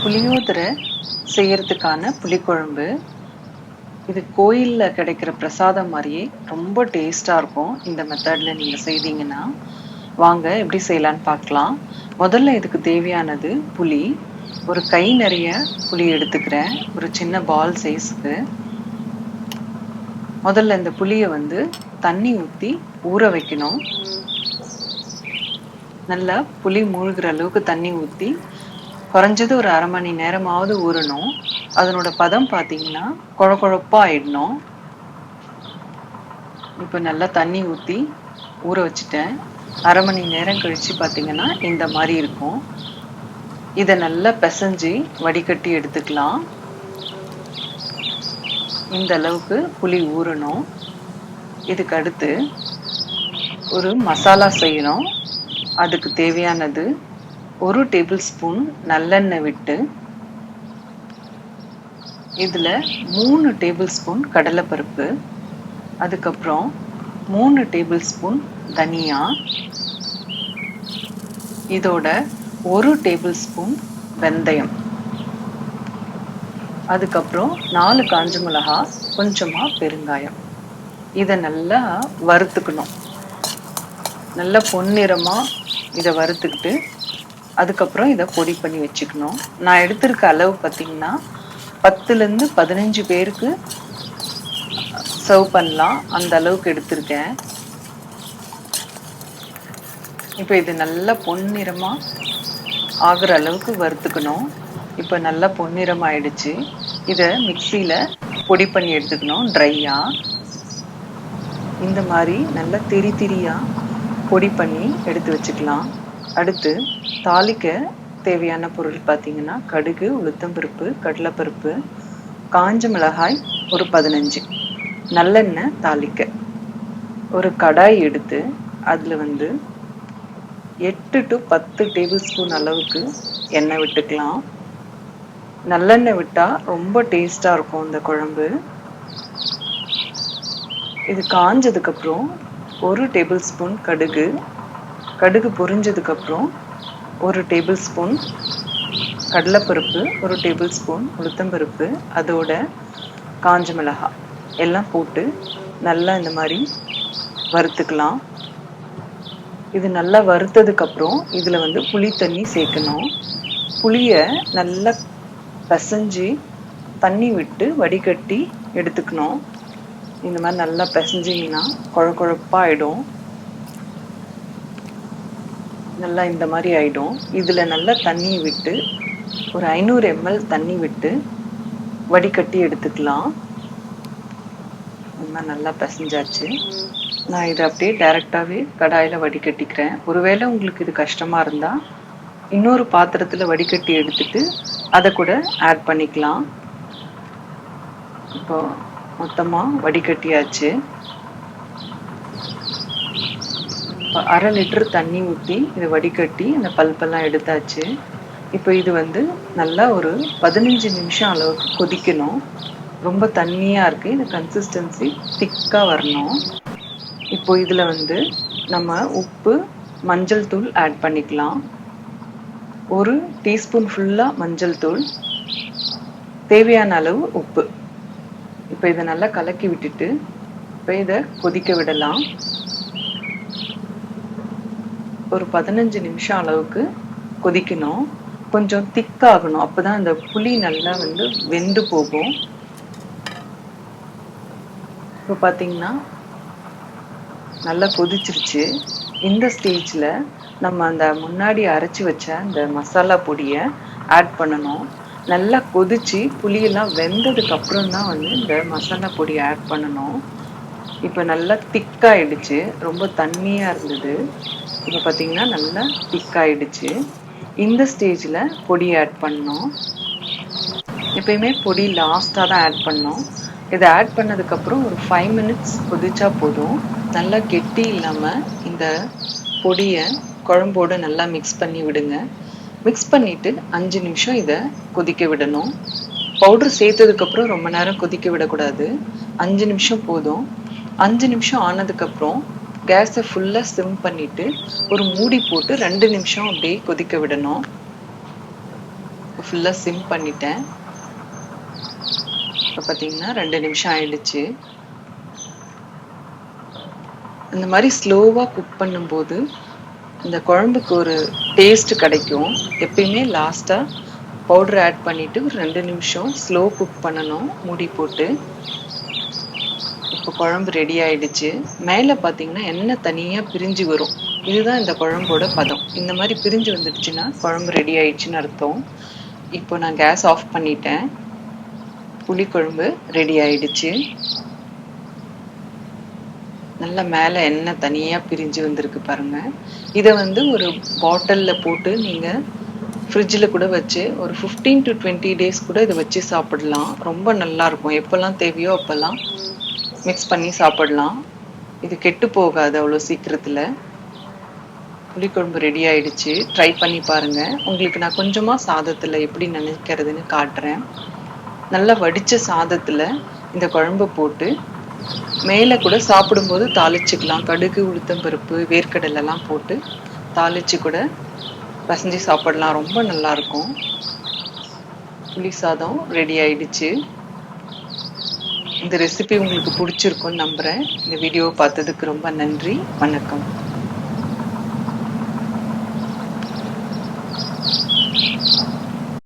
புளியோதரை செய்யறதுக்கான புளிக்குழம்பு. இது கோயில்ல கிடைக்கிற பிரசாதம் மாதிரியே ரொம்ப டேஸ்டா இருக்கும். இந்த மெத்தட்ல நீங்க செய்தீங்கன்னா வாங்க எப்படி செய்யலான்னு பார்க்கலாம். முதல்ல இதுக்கு தேவையானது புளி. ஒரு கை நிறைய புளி எடுத்துக்கிறேன், ஒரு சின்ன பால் சைஸ்க்கு. முதல்ல இந்த புளியை தண்ணி ஊற்றி ஊற வைக்கணும். நல்லா புளி மூழ்கிற அளவுக்கு தண்ணி ஊற்றி குறைஞ்சது ஒரு அரை மணி நேரமாவது ஊறணும். அதனோட பதம் பார்த்தீங்கன்னா குழப்பா ஆயிடணும். இப்போ நல்லா தண்ணி ஊற்றி ஊற வச்சுட்டேன். அரை மணி நேரம் கழிச்சு பார்த்தீங்கன்னா இந்த மாதிரி இருக்கும். இதை நல்லா பிசைஞ்சு வடிகட்டி எடுத்துக்கலாம். இந்த அளவுக்கு புளி ஊறணும். இதுக்கு அடுத்து ஒரு மசாலா செய்யணும். அதுக்கு தேவையானது 1 டேபிள் ஸ்பூன் நல்லெண்ணெய் விட்டு இதில் 3 டேபிள் ஸ்பூன் கடலைப்பருப்பு, அதுக்கப்புறம் 3 டேபிள் ஸ்பூன் தனியா, இதோட 1 டேபிள் ஸ்பூன் வெந்தயம், அதுக்கப்புறம் 4 காஞ்ச மிளகாய், கொஞ்சமாக பெருங்காயம். இதை நல்லா வறுத்துக்கணும். நல்லா பொன்னிறமாக இதை வறுத்துக்கிட்டு அதுக்கப்புறம் இதை பொடி பண்ணி வச்சுக்கணும். நான் எடுத்திருக்க அளவு பார்த்தீங்கன்னா 10லேருந்து 15 பேருக்கு சர்வ் பண்ணலாம், அந்த அளவுக்கு எடுத்திருக்கேன். இப்போ இது நல்லா பொன்னிறமாக ஆகிற அளவுக்கு வறுத்துக்கணும். இப்போ நல்லா பொன்னிறம் ஆயிடுச்சு. இதை மிக்சியில் பொடி பண்ணி எடுத்துக்கணும் ட்ரையாக. இந்த மாதிரி நல்லா திரியாக பொடி பண்ணி எடுத்து வச்சுக்கலாம். அடுத்து தாளிக்க தேவையான பொருள் பார்த்தீங்கன்னா கடுகு, உளுத்தம்பருப்பு, கடலைப்பருப்பு, காஞ்ச மிளகாய் ஒரு 15, நல்லெண்ணெய் தாளிக்க. ஒரு கடாய் எடுத்து அதில் 8 to 10 டேபிள் ஸ்பூன் அளவுக்கு எண்ணெய் விட்டுக்கலாம். நல்லெண்ணெய் விட்டால் ரொம்ப டேஸ்டாக இருக்கும் இந்த குழம்பு. இது காஞ்சதுக்கப்புறம் 1 டேபிள் ஸ்பூன் கடுகு, கடுகு பொரிஞ்சதுக்கப்புறம் 1 டேபிள் ஸ்பூன் கடலைப்பருப்பு, 1 டேபிள் ஸ்பூன் உளுத்தம்பருப்பு, அதோட காஞ்ச மிளகாய் எல்லாம் போட்டு நல்லா இந்த மாதிரி வறுத்துக்கலாம். இது நல்லா வறுத்ததுக்கப்புறம் இதில் புளி தண்ணி சேர்க்கணும். புளியை நல்லா பிசைஞ்சு தண்ணி விட்டு வடிகட்டி எடுத்துக்கணும். இந்த மாதிரி நல்லா பிசைஞ்சிங்கன்னா குழப்பாயிடும். நல்லா இந்த மாதிரி ஆயிடும். இதில் நல்லா தண்ணி விட்டு ஒரு 500 ml தண்ணி விட்டு வடிகட்டி எடுத்துக்கலாம். இந்த மாதிரி நல்லா பிசைஞ்சாச்சு. நான் இதை அப்படியே டைரெக்டாகவே கடாயில் வடிகட்டிக்கிறேன். ஒருவேளை உங்களுக்கு இது கஷ்டமாக இருந்தால் இன்னொரு பாத்திரத்தில் வடிகட்டி எடுத்துட்டு அதை கூட ஆட் பண்ணிக்கலாம். இப்போ மொத்தமாக வடிகட்டியாச்சு. இப்போ 1/2 லிட்டர் தண்ணி ஊற்றி இதை வடிகட்டி அந்த பல்பெல்லாம் எடுத்தாச்சு. இப்போ இது நல்லா ஒரு 15 நிமிஷம் அளவுக்கு கொதிக்கணும். ரொம்ப தண்ணியாக இருக்குது, இந்த கன்சிஸ்டன்சி திக்காக வரணும். இப்போ இதில் நம்ம உப்பு, மஞ்சள் தூள் ஆட் பண்ணிக்கலாம். 1 டீஸ்பூன் ஃபுல்லாக மஞ்சள் தூள், தேவையான அளவு உப்பு. இப்போ இதை நல்லா கலக்கி விட்டுட்டு இப்போ இதை கொதிக்க விடலாம். ஒரு 15 நிமிஷம் அளவுக்கு கொதிக்கணும். கொஞ்சம் திக்காகணும், அப்போ தான் அந்த புளி நல்லா வெந்து போகும். இப்போ பார்த்தீங்கன்னா நல்லா கொதிச்சிருச்சு. இந்த ஸ்டேஜில் நம்ம அந்த முன்னாடி அரைச்சி வச்ச அந்த மசாலா பொடியை ஆட் பண்ணணும். நல்லா கொதிச்சு புளியெல்லாம் வெந்ததுக்கு அப்புறம் தான் இந்த மசாலா பொடியை ஆட் பண்ணணும். இப்போ நல்லா திக்காயிடுச்சு, ரொம்ப தண்ணியாக இருந்தது. இப்போ பார்த்தீங்கன்னா நல்லா திக்காயிடுச்சு. இந்த ஸ்டேஜில் பொடி ஆட் பண்ணணும். எப்பயுமே பொடி லாஸ்ட்டாக தான் ஆட் பண்ணோம். இதை ஆட் பண்ணதுக்கப்புறம் ஒரு 5 மினிட்ஸ் கொதிச்சா போதும். நல்லா கெட்டி இல்லாமல் இந்த பொடியை குழம்போடு நல்லா மிக்ஸ் பண்ணி விடுங்க. மிக்ஸ் பண்ணிவிட்டு 5 நிமிஷம் இதை கொதிக்க விடணும். பவுட்ரு சேர்த்ததுக்கப்புறம் ரொம்ப நேரம் கொதிக்க விடக்கூடாது. 5 நிமிஷம் போதும். 5 நிமிஷம் ஆனதுக்கப்புறம் கேஸை ஃபுல்லாக சிம் பண்ணிவிட்டு ஒரு மூடி போட்டு 2 நிமிஷம் அப்படியே கொதிக்க விடணும். ஃபுல்லா சிம் பண்ணிட்டேன். இப்போ பார்த்தீங்கன்னா 2 நிமிஷம் ஆயிடுச்சு. இந்த மாதிரி ஸ்லோவா குக் பண்ணும்போது இந்த குழம்புக்கு ஒரு டேஸ்ட் கிடைக்கும். எப்பயுமே லாஸ்டா பவுடர் ஆட் பண்ணிட்டு ஒரு 2 நிமிஷம் ஸ்லோ குக் பண்ணணும் மூடி போட்டு. இப்போ குழம்பு ரெடி ஆயிடுச்சு. மேலே பார்த்தீங்கன்னா எண்ணெய் தனியா பிரிஞ்சு வரும். இதுதான் இந்த குழம்போட பதம். இந்த மாதிரி பிரிஞ்சு வந்துடுச்சுன்னா குழம்பு ரெடி ஆயிடுச்சுன்னு அர்த்தம். இப்போ நான் கேஸ் ஆஃப் பண்ணிட்டேன். புளிக்குழம்பு ரெடி ஆயிடுச்சு. நல்லா மேலே எண்ணெய் தனியா பிரிஞ்சு வந்திருக்கு பாருங்க. இதை ஒரு பாட்டிலில் போட்டு நீங்கள் ஃப்ரிட்ஜில் கூட வச்சு ஒரு 15 to 20 days கூட இதை வச்சு சாப்பிடலாம். ரொம்ப நல்லா இருக்கும். எப்போல்லாம் தேவையோ அப்போல்லாம் மிக்ஸ் பண்ணி சாப்பிடலாம். இது கெட்டு போகாது அவ்வளோ சீக்கிரத்தில். புளிக்குழம்பு ரெடி ஆயிடுச்சு. ட்ரை பண்ணி பாருங்க. உங்களுக்கு நான் கொஞ்சமாக சாதத்தில் எப்படி நினைக்கிறதுன்னு காட்டுறேன். நல்லா வடித்த சாதத்தில் இந்த குழம்பு போட்டு மேலே கூட சாப்பிடும்போது தாளிச்சுக்கலாம். கடுகு, உளுத்தம்பருப்பு, வேர்க்கடலைலாம் போட்டு தாளிச்சு கூட பசஞ்சு சாப்பிடலாம். ரொம்ப நல்லா இருக்கும். புளி சாதம் ரெடி ஆயிடுச்சு. இந்த ரெசிபி உங்களுக்கு பிடிச்சிருக்கும்னு நம்புறேன். இந்த வீடியோவை பார்த்ததுக்கு ரொம்ப நன்றி. வணக்கம்.